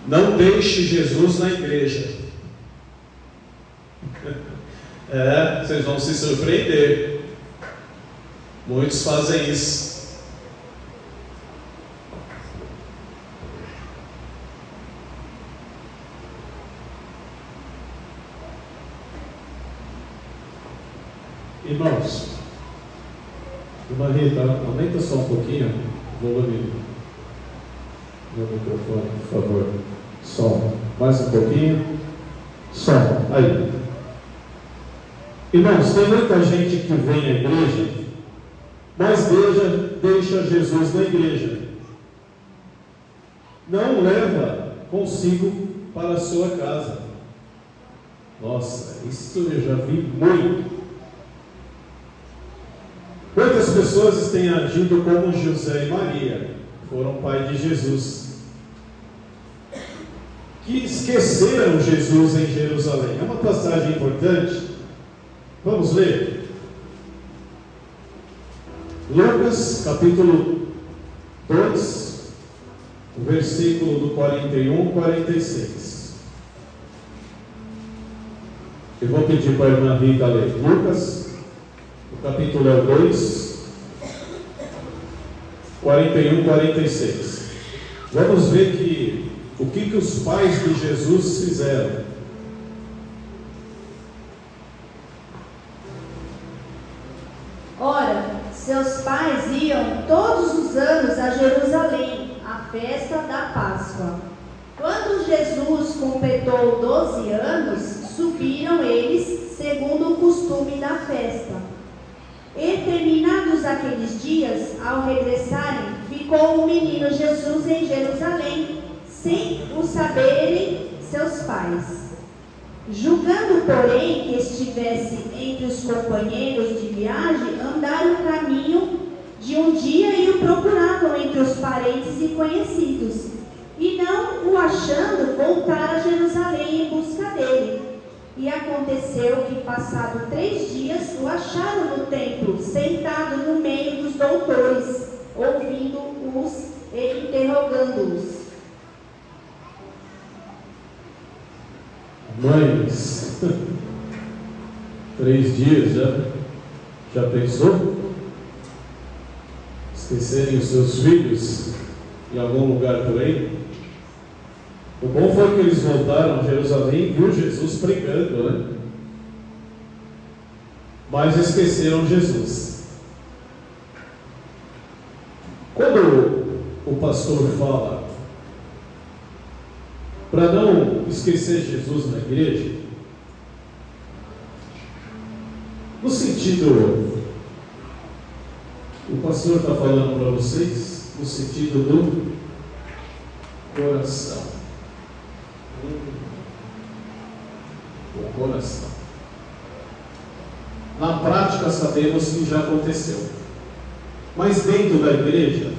Não deixe Jesus na igreja. Vocês vão se surpreender. Muitos fazem isso. Irmãos, irmã Rita, aumenta só um pouquinho o volume do microfone, por favor. Som, mais um pouquinho. Som, aí. Irmãos, tem muita gente que vem à igreja, mas deixa Jesus na igreja. Não leva consigo para a sua casa. Nossa, isso eu já vi muito. Quantas pessoas têm agido como José e Maria, foram pai de Jesus, que esqueceram Jesus em Jerusalém? É uma passagem importante. Vamos ler. Lucas, capítulo 2, o versículo do 41 e 46. Eu vou pedir para a irmã Rita ler. Lucas, o capítulo é o 2, 41 e 46. Vamos ver o que os pais de Jesus fizeram. Ora, seus pais iam todos os anos a Jerusalém, à festa da Páscoa. Quando Jesus completou 12 anos, subiram eles, segundo o costume da festa. E terminados aqueles dias, ao regressarem, ficou o menino Jesus em Jerusalém, sem o saberem seus pais. Julgando, porém, que estivesse entre os companheiros de viagem, andaram o caminho de um dia e o procuravam entre os parentes e conhecidos. E não o achando, voltaram a Jerusalém em busca dele. E aconteceu que, passado 3 dias, o acharam no templo, sentado no meio dos doutores, ouvindo-os e interrogando-os. Mães, 3 dias já pensou? Esquecerem os seus filhos em algum lugar por aí? O bom foi que eles voltaram a Jerusalém e viu Jesus pregando, né? Mas esqueceram Jesus. Quando o pastor fala para não esquecer Jesus na igreja, no sentido, o pastor está falando para vocês, no sentido do coração. O coração. Na prática sabemos que já aconteceu. Mas dentro da igreja,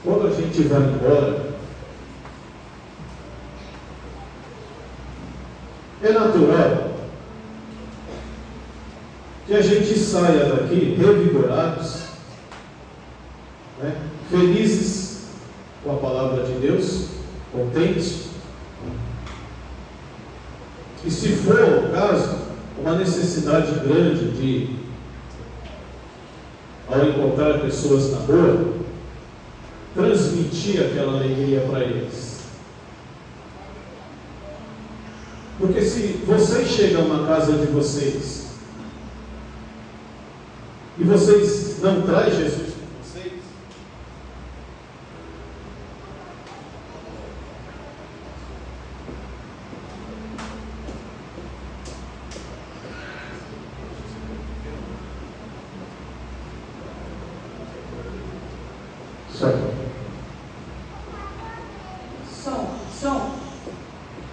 quando a gente vai embora, é natural que a gente saia daqui revigorados, né? Felizes com a palavra de Deus, contentes. E se for o caso, uma necessidade grande de, ao encontrar pessoas na rua, transmitir aquela alegria para eles. Porque se vocês chegam na casa de vocês e vocês não trazem Jesus com vocês, Som.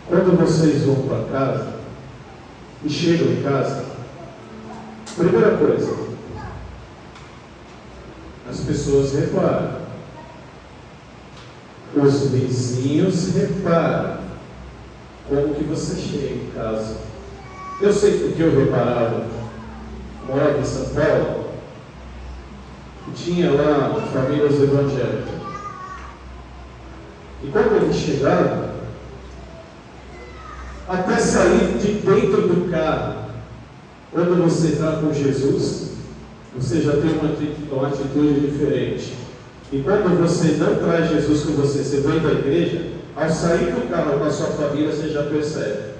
quando vocês vão para casa e chegam em casa, primeira coisa, as pessoas reparam, os vizinhos reparam como que você chega em casa. Eu sei porque eu reparava, morava em São Paulo, e tinha lá famílias evangélicas. E quando eles chegaram, até sair de dentro do carro, quando você está com Jesus, você já tem uma atitude diferente. E quando você não traz Jesus com você, você vem da igreja, ao sair do carro com a sua família, você já percebe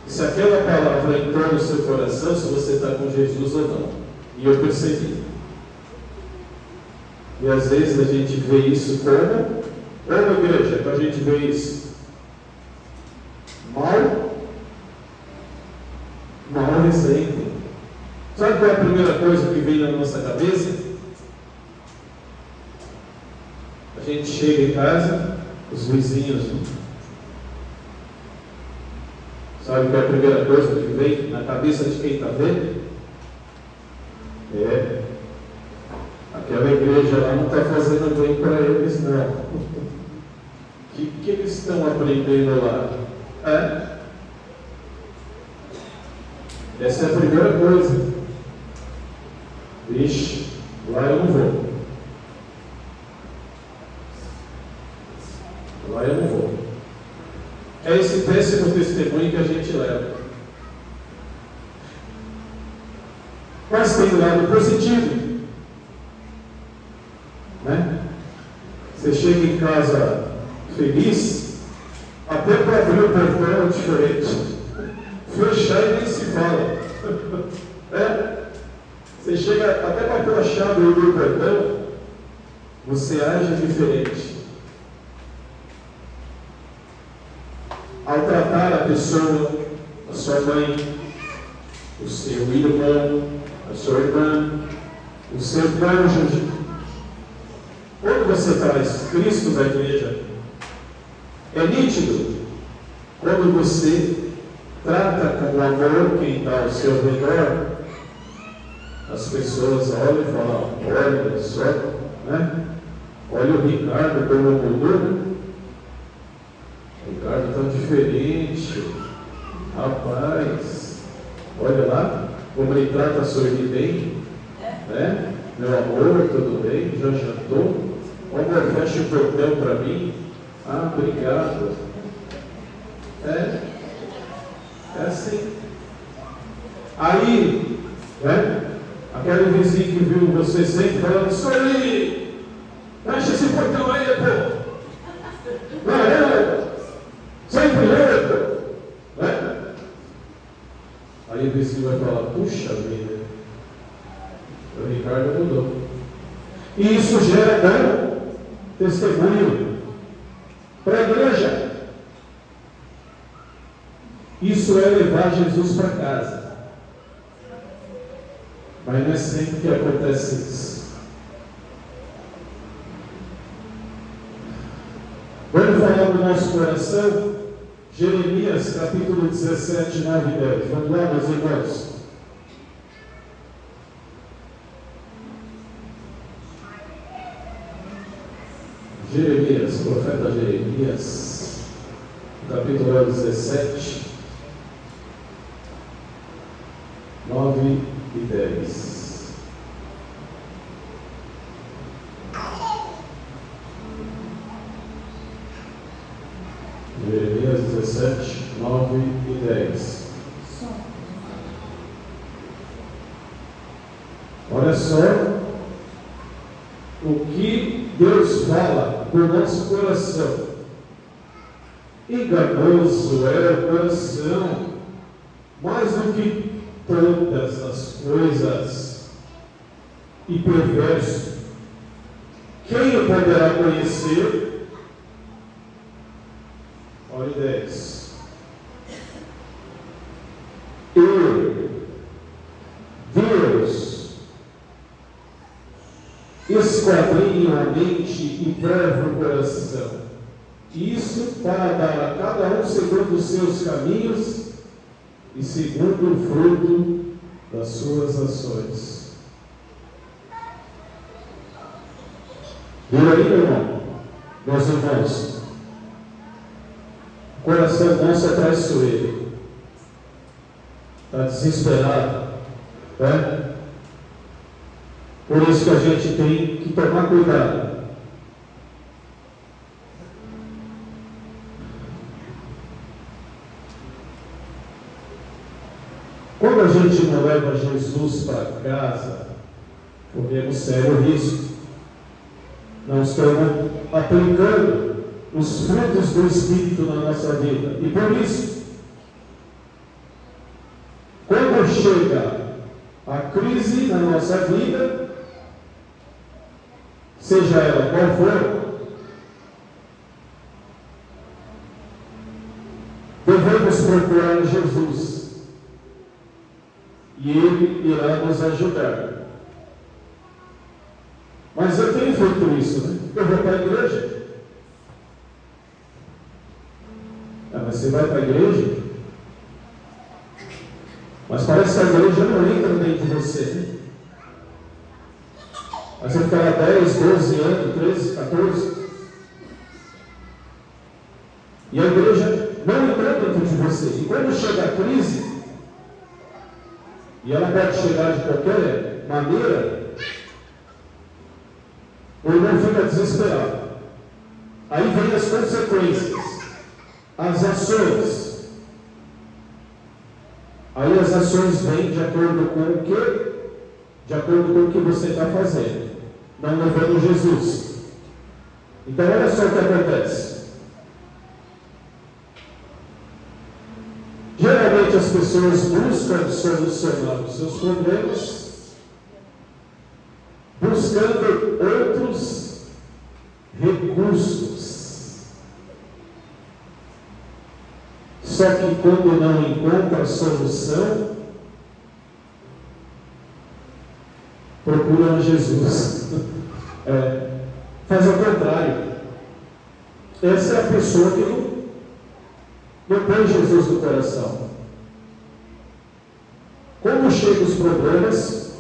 se aquela palavra entrou no seu coração, se você está com Jesus ou não. E eu percebi. E às vezes a gente vê isso como igreja, a gente vê isso mau exemplo. Sabe qual é a primeira coisa que vem na nossa cabeça? A gente chega em casa, os vizinhos, sabe qual é a primeira coisa que vem na cabeça de quem está vendo? Aquela igreja lá não está fazendo bem para eles, não. O que eles estão aprendendo lá? Essa é a primeira coisa. Vixe, lá eu não vou. Lá eu não vou. É esse péssimo testemunho que a gente leva. Mas tem um lado positivo, né? Você chega em casa feliz, até para abrir o portão é diferente. Fechar e nem se fala. Você chega até para pôr a chave e abrir o portão, você age diferente. Ao tratar a pessoa, a sua mãe, o seu irmão, a sua irmã, o seu cônjuge, quando você traz Cristo na igreja, é nítido quando você trata com amor quem está ao seu redor, as pessoas olham e falam: olha só, né? Olha o Ricardo como mudou. O Ricardo tão diferente, rapaz, olha lá como ele trata a sorridente, né? Meu amor, tudo bem? Já jantou? Amor, fecha o portão para mim. Ah, obrigado. É assim. Aí, né? Aquele vizinho que viu você sempre falando: sorri, fecha esse portão aí, pô. Sempre lento, né? Aí o vizinho vai falar: puxa vida, o Ricardo mudou. E isso gera bom testemunho para a igreja. Isso é levar Jesus para casa. Mas não é sempre que acontece isso. Vamos falar do nosso coração? Jeremias capítulo 17, 9 e 10. Vamos lá, meus irmãos. Jeremias, profeta Jeremias, capítulo 17, 9 e 10. Jeremias 17, 9 e 10. Olha só o que Deus fala do nosso coração. Enganoso é o coração, mais do que todas as coisas, e perverso. Quem o poderá conhecer? Olha 10. Deus esquadrinha a mente e prova o coração. Isso para dar a cada um segundo os seus caminhos e segundo o fruto das suas ações. Viu aí, meu irmão? Meus irmãos, o coração nosso é traiçoeiro, está desesperado, né? Por isso que a gente tem que tomar cuidado. Quando a gente não leva Jesus para casa, corremos sério risco. Não estamos aplicando os frutos do Espírito na nossa vida. E por isso, quando chega a crise na nossa vida, seja ela qual for, devemos procurar Jesus. E Ele irá nos ajudar. Mas eu tenho feito isso, né? Eu vou para a igreja. Mas você vai para a igreja? Mas parece que a igreja não entra dentro de você, né? Aí você fica lá 10, 12 anos, 13, 14. E a igreja não entra dentro de você. E quando chega a crise, e ela pode chegar de qualquer maneira, o irmão fica desesperado. Aí vem as consequências, as ações. Aí as ações vêm de acordo com o que? De acordo com o que você está fazendo, não levando Jesus. Então olha só o que acontece. Geralmente as pessoas buscam solucionar os seus problemas buscando outros recursos. Só que quando não encontra a solução, procuram Jesus. Faz ao contrário. Essa é a pessoa que não põe Jesus no coração. Como chegam os problemas,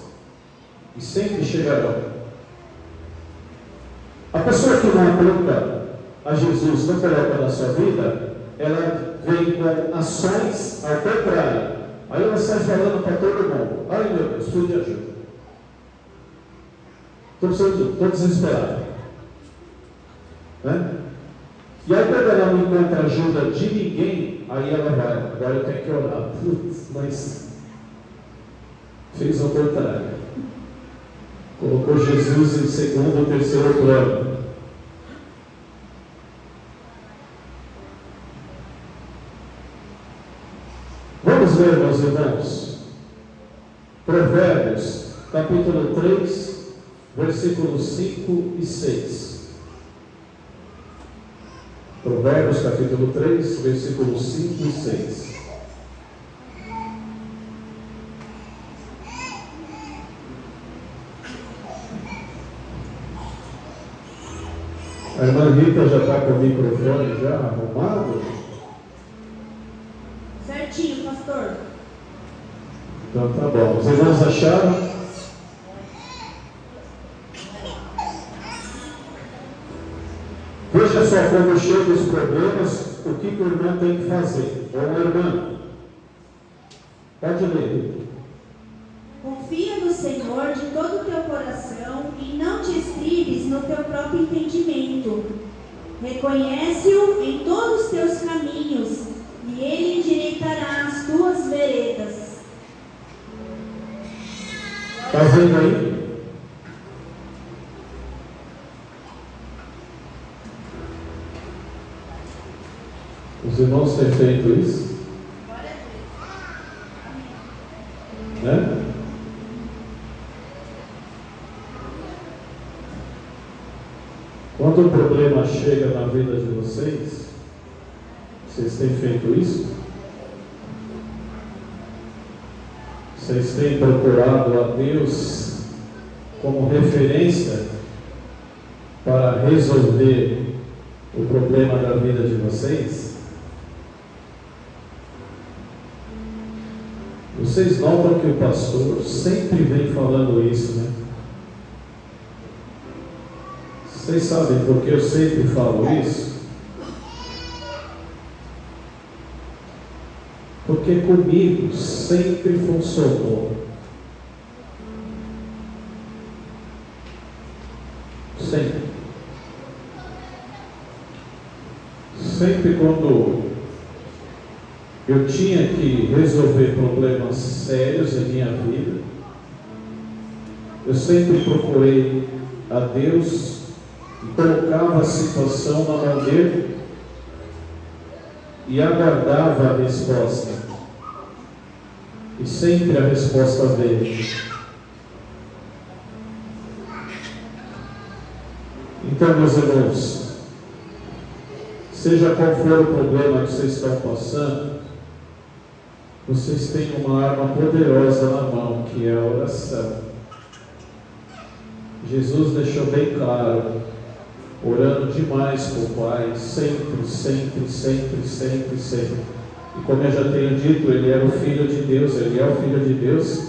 e sempre chegarão. A pessoa que não aponta a Jesus, não coloca na sua vida, ela vem com ações ao contrário. Aí ela sai falando para todo mundo: ai meu Deus, preciso de ajuda. Estou desesperado. Né? E aí quando ela não encontra ajuda de ninguém, aí ela vai: agora eu tenho que orar. Putz, mas fez ao contrário. Colocou Jesus em segundo ou terceiro plano. Vamos ler, meus irmãos, Provérbios, capítulo 3, versículos 5 e 6. Provérbios, capítulo 3, versículos 5 e 6. A irmã Rita já está com o microfone já arrumado? Certinho, pastor. Então tá bom. Os irmãos acharam? Veja só, quando chegam os problemas, o que o irmão tem que fazer? Ou a irmã? Pode ler. Confia no Senhor de todo o teu coração e não te estribes no teu próprio entendimento. Reconhece-o em todos os teus caminhos e ele endireitará as tuas veredas. Está vendo aí? Os irmãos têm feito isso? Né? Quando o problema chega na vida de vocês, vocês têm feito isso? Vocês têm procurado a Deus como referência para resolver o problema da vida de vocês? Vocês notam que o pastor sempre vem falando isso, né? Vocês sabem por que eu sempre falo isso? Porque comigo sempre funcionou. Sempre. Sempre quando eu tinha que resolver problemas sérios em minha vida. Eu sempre procurei a Deus e colocava a situação na mão dele e aguardava a resposta. E sempre a resposta veio. Então, meus irmãos, seja qual for o problema que vocês estão passando, vocês têm uma arma poderosa na mão, que é a oração. Jesus deixou bem claro, orando demais por Pai, sempre, sempre, sempre, sempre, sempre. E como eu já tenho dito, Ele era o Filho de Deus, Ele é o Filho de Deus,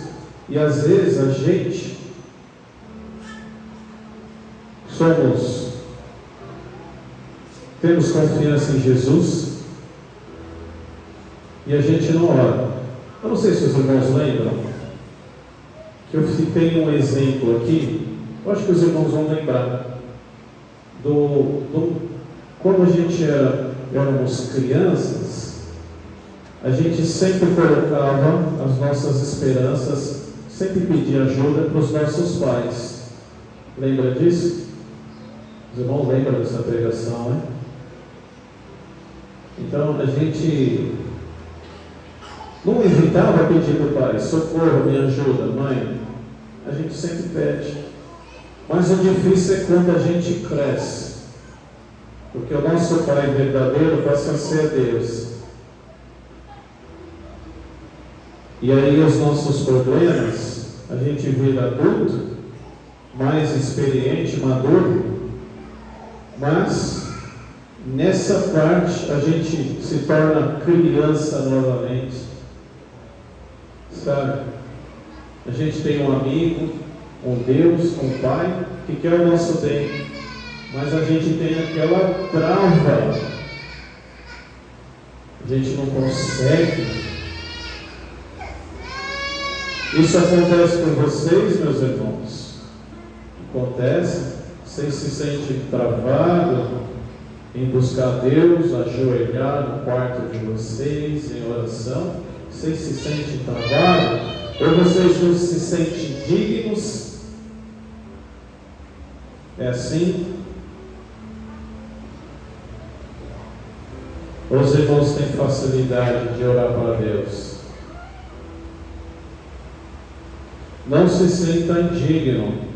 e às vezes a gente temos confiança em Jesus e a gente não ora. Eu não sei se os irmãos lembram que eu citei um exemplo aqui, eu acho que os irmãos vão lembrar quando a gente éramos crianças, a gente sempre colocava as nossas esperanças, sempre pedia ajuda para os nossos pais. Lembra disso? Os irmãos lembram dessa pregação, né? Então a gente não evitava pedir para o pai, socorro, me ajuda, mãe. A gente sempre pede. Mas o difícil é quando a gente cresce. Porque o nosso pai verdadeiro passa a ser Deus. E aí os nossos problemas, a gente vira adulto, mais experiente, maduro, mas nessa parte a gente se torna criança novamente, sabe? A gente tem um amigo, um Deus, um Pai que quer o nosso bem, mas a gente tem aquela trava, a gente não consegue. Isso acontece com vocês, meus irmãos? Acontece? Vocês se sentem travados em buscar Deus, ajoelhar no quarto de vocês, em oração? Vocês se sentem travados? Ou vocês não se sentem dignos? É assim? Ou os irmãos têm facilidade de orar para Deus? Não se sinta indigno.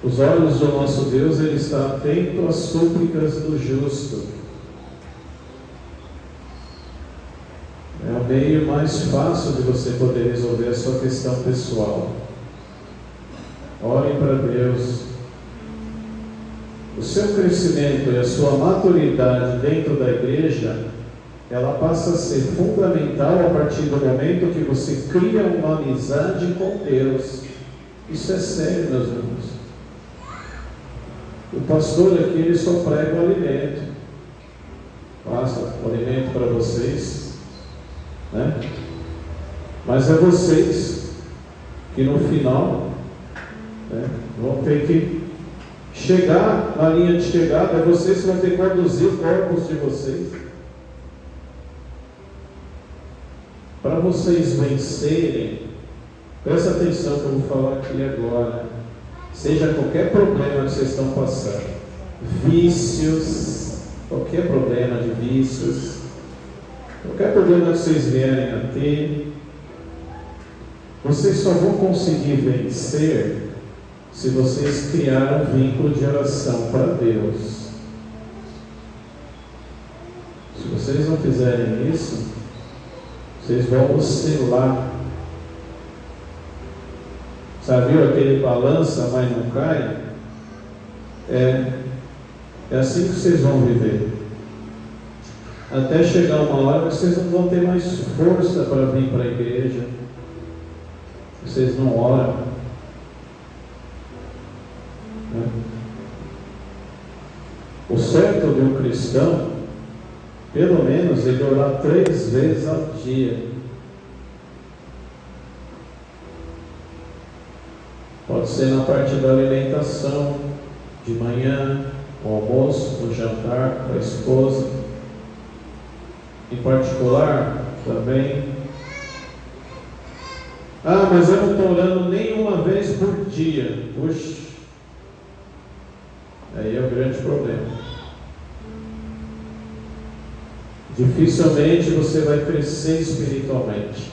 Os olhos do nosso Deus, Ele está atento às súplicas do justo. É o meio mais fácil de você poder resolver a sua questão pessoal. Ore para Deus. O seu crescimento e a sua maturidade dentro da igreja, ela passa a ser fundamental a partir do momento que você cria uma amizade com Deus. Isso é sério, meus irmãos. O pastor aqui, ele só prega o alimento. Passa o alimento para vocês, né? Mas é vocês que no final, né, vão ter que chegar na linha de chegada. É vocês que vão ter que conduzir os corpos de vocês. Para vocês vencerem, presta atenção que eu vou falar aqui agora. Seja qualquer problema que vocês estão passando, vícios, qualquer problema de vícios, qualquer problema que vocês vierem a ter, vocês só vão conseguir vencer se vocês criarem um vínculo de oração para Deus. Se vocês não fizerem isso, vocês vão oscilar. Sabe, viu aquele balança, mas não cai? É assim que vocês vão viver. Até chegar uma hora que vocês não vão ter mais força para vir para a igreja. Vocês não oram. Né? O certo de um cristão, pelo menos, ele orar 3 vezes ao dia. Pode ser na parte da alimentação, de manhã, no almoço, no jantar, com a esposa. em particular, também. Ah, mas eu não estou orando nem uma vez por dia. Puxa, aí é o grande problema. Dificilmente você vai crescer espiritualmente.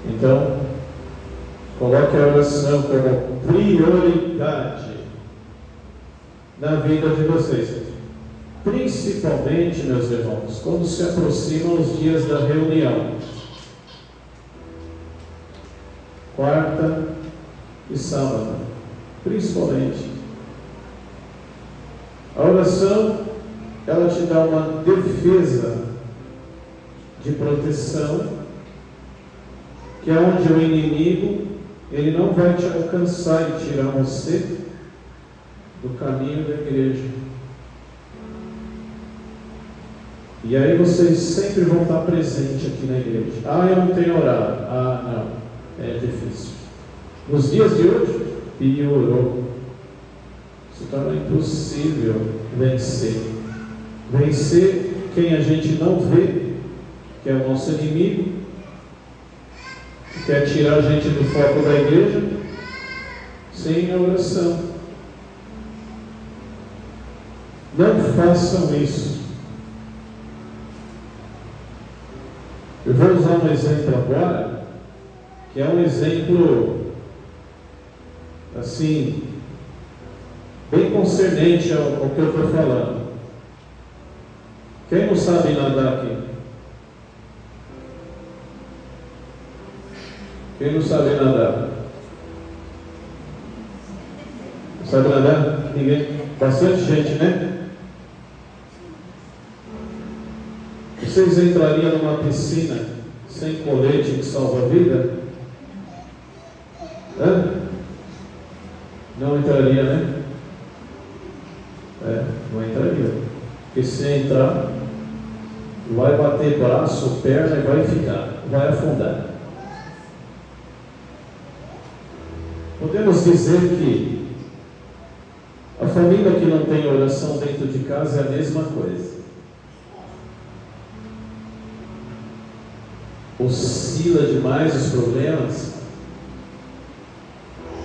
Então, coloque a oração como prioridade na vida de vocês. Principalmente, meus irmãos, quando se aproximam os dias da reunião. Quarta e sábado, principalmente. A oração, ela te dá uma defesa de proteção, que é onde o inimigo, ele não vai te alcançar e tirar você do caminho da igreja. E aí vocês sempre vão estar presentes aqui na igreja. Ah, eu não tenho orado. Ah, não, é difícil. Nos dias de hoje, piorou. Se torna impossível vencer. Vencer quem a gente não vê, que é o nosso inimigo, que quer tirar a gente do foco da igreja, sem a oração. Não façam isso. Eu vou usar um exemplo agora, que é um exemplo, assim, bem concernente ao que eu estou falando. Quem não sabe nadar aqui? Quem não sabe nadar? Não sabe nadar? Ninguém? Bastante gente, né? Vocês entrariam numa piscina sem colete que salva a vida? Hã? Não entraria, né? Não entraria. Porque se entrar, vai bater braço, perna e vai ficar, vai afundar. Podemos dizer que a família que não tem oração dentro de casa é a mesma coisa. Oscila demais os problemas.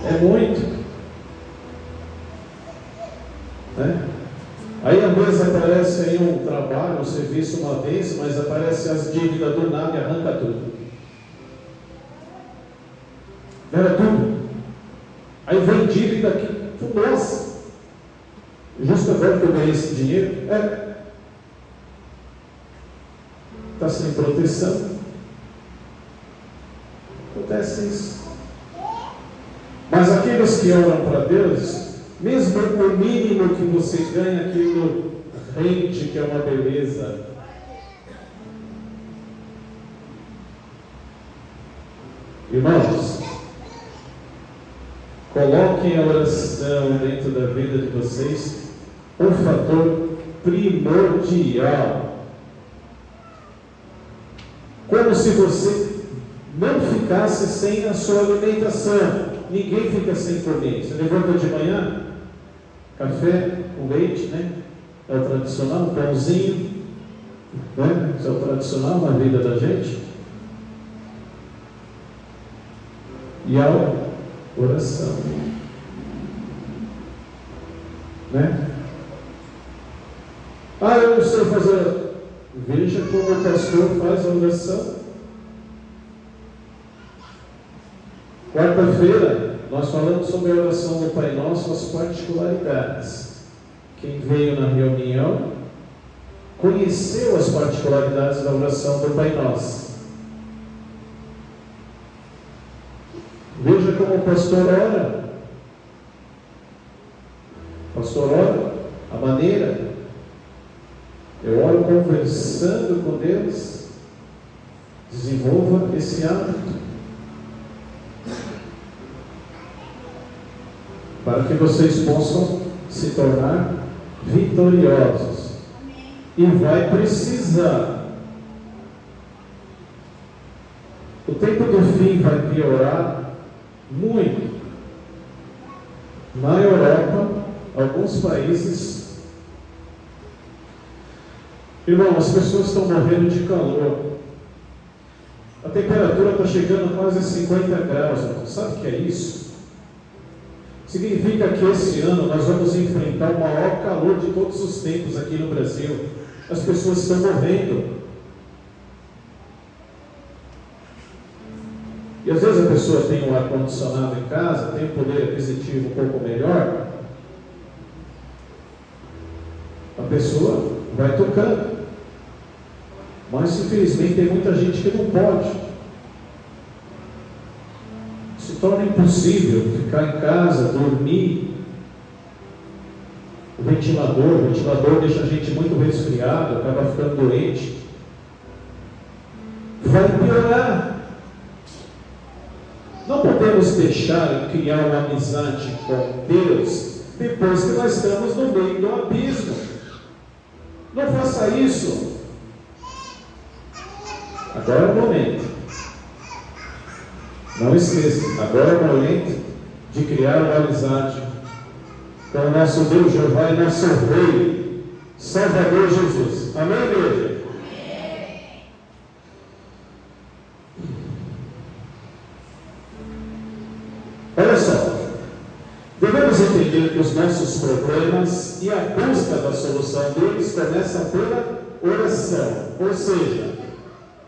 É muito. Né? Aí às vezes aparece aí um trabalho, um serviço uma vez, mas aparece as dívidas do nada e arranca tudo. Era tudo. Aí vem dívida aqui. Nossa! Justo agora que eu ganhei esse dinheiro, está sem proteção. Acontece isso. Mas aqueles que oram para Deus, mesmo o mínimo que você ganha, aquilo rende, que é uma beleza. Irmãos, coloquem a oração dentro da vida de vocês um fator primordial. Como se você não ficasse sem a sua alimentação. Ninguém fica sem comer. Você levanta de manhã, café com leite, né? É o tradicional, um pãozinho, né? Isso é o tradicional na vida da gente. E a oração, né? Ah, eu não sei fazer. Veja como o pastor faz a oração. Quarta-feira, nós falamos sobre a oração do Pai Nosso, as particularidades. Quem veio na reunião conheceu as particularidades da oração do Pai Nosso. Veja como o pastor ora. O pastor ora, a maneira. Eu oro conversando com Deus. Desenvolva esse hábito. Para que vocês possam se tornar vitoriosos. E vai precisar. O tempo do fim vai piorar muito. Na Europa, alguns países Irmão, as pessoas estão morrendo de calor. A temperatura está chegando a quase 50 graus. Sabe o que é isso? Significa que esse ano nós vamos enfrentar o maior calor de todos os tempos aqui no Brasil. As pessoas estão morrendo. E às vezes a pessoa tem um ar-condicionado em casa, tem um poder aquisitivo um pouco melhor. A pessoa vai tocando. Mas infelizmente tem muita gente que não pode. Se torna impossível ficar em casa, dormir. O ventilador deixa a gente muito resfriado, acaba ficando doente. Vai piorar. Não podemos deixar de criar uma amizade com Deus depois que nós estamos no meio do abismo. Não faça isso. Agora é o momento. Não esqueça, agora é o momento de criar uma amizade com o nosso Deus Jeová e nosso Rei, Salvador Jesus. Amém, igreja? Olha só, devemos entender que os nossos problemas e a busca da solução deles começa pela oração, ou seja,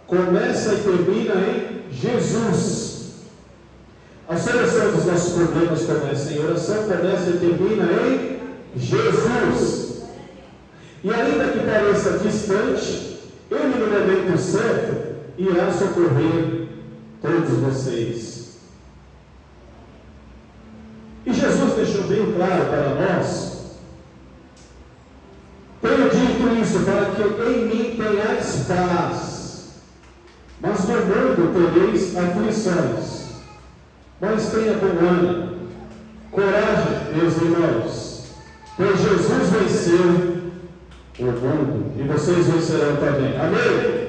começa e termina em Jesus. A solução dos nossos problemas começa em oração, começa e termina em Jesus. E ainda que pareça distante, Ele no momento certo irá socorrer todos vocês. E Jesus deixou bem claro para nós: tenho dito isso para que em mim tenhais paz, mas no mundo tereis aflições. Mas tenha bom ânimo, coragem, meus irmãos, pois Jesus venceu o mundo e vocês vencerão também. Amém?